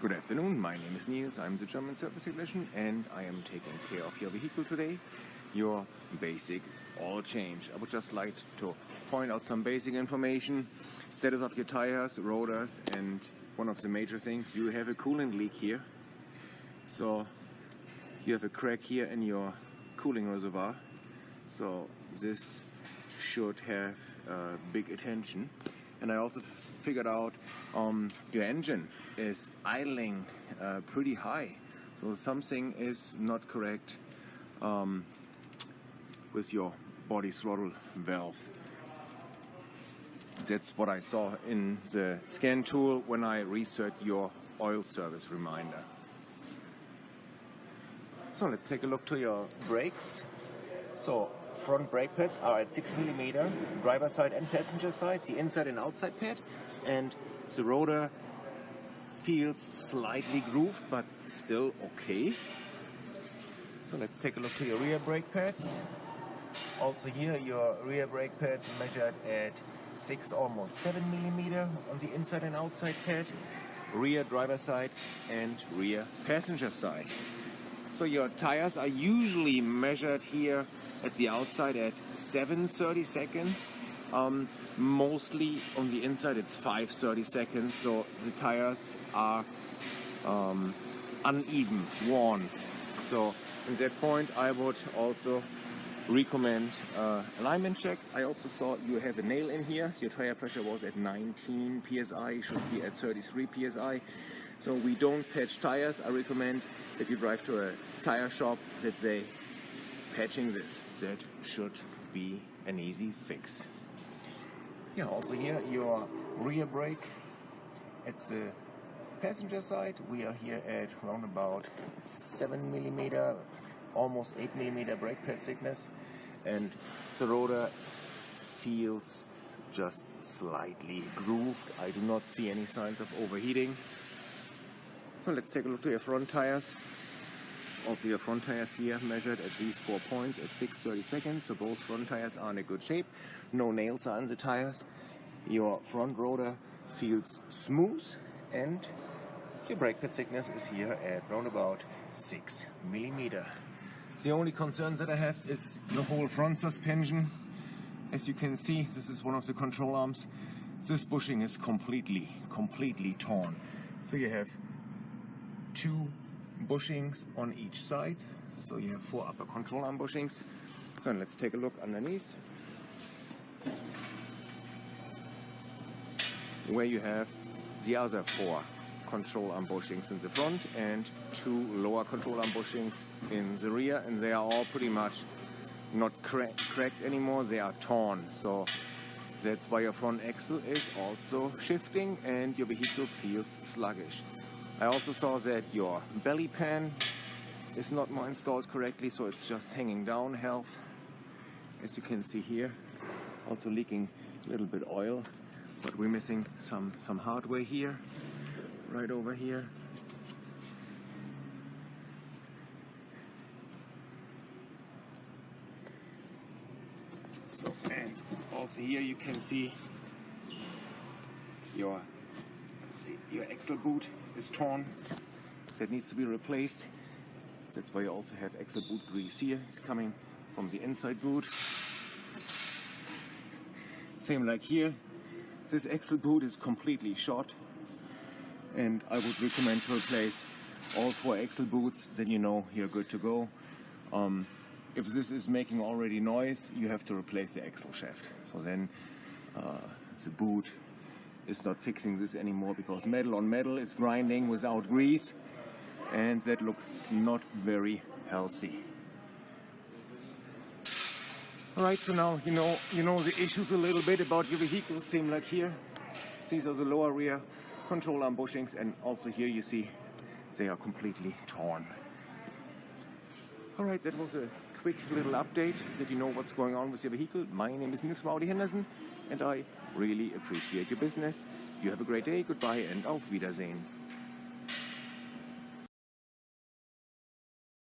Good afternoon, my name is Niels, I'm the German service technician and I am taking care of your vehicle today, your basic oil change. I would just like to point out some basic information, status of your tires, rotors, and one of the major things, you have a coolant leak here. So you have a crack here in your cooling reservoir, so this should have big attention. And I also figured out your engine is idling pretty high, so something is not correct with your body throttle valve. That's what I saw in the scan tool when I reset your oil service reminder. So let's take a look to your brakes. So front brake pads are at 6 mm, driver side and passenger side, the inside and outside pad, and the rotor feels slightly grooved but still okay. So let's take a look to your rear brake pads. Also here your rear brake pads measured at 6, almost 7 mm on the inside and outside pad, rear driver side and rear passenger side. So your tires are usually measured here at the outside at 7/30 seconds. Mostly on the inside it's 5/30 seconds, so the tires are uneven, worn. So in that point I would also recommend alignment check. I also saw you have a nail in here. Your tire pressure was at 19 psi, should be at 33 psi. So we don't patch tires. I recommend that you drive to a tire shop that they patching this. That should be an easy fix. Yeah, also here your rear brake at the passenger side. We are here at around about 7 mm, almost 8 mm brake pad thickness, and the rotor feels just slightly grooved. I do not see any signs of overheating. So let's take a look to your front tires. Also your front tires here measured at these 4 points at 6/30 seconds, so both front tires are in a good shape. No nails are in the tires. Your front rotor feels smooth and your brake pad thickness is here at around about 6 mm. The only concern that I have is the whole front suspension. As you can see, this is one of the control arms. This bushing is completely torn. So you have 2 bushings on each side, so you have 4 upper control arm bushings. So let's take a look underneath, where you have the other 4 control arm bushings in the front and 2 lower control arm bushings in the rear, and they are all pretty much not cracked anymore, they are torn. So that's why your front axle is also shifting and your vehicle feels sluggish. I also saw that your belly pan is not more installed correctly, so it's just hanging down half. As you can see here, also leaking a little bit oil, but we're missing some hardware here, right over here. So, and also here you can see your axle boot is torn. That needs to be replaced. That's why you also have axle boot grease here. It's coming from the inside boot. Same like here. This axle boot is completely shot, and I would recommend to replace all 4 axle boots, then you know you're good to go. If this is making already noise, you have to replace the axle shaft. So then the boot is not fixing this anymore, because metal on metal is grinding without grease, and that looks not very healthy. Alright, so now you know the issues a little bit about your vehicle. Same like here. These are the lower rear control arm bushings, and also here you see they are completely torn. Alright, that was a quick little update that you know what's going on with your vehicle. My name is Niels from Audi Henderson, and I really appreciate your business. You have a great day, goodbye and auf Wiedersehen.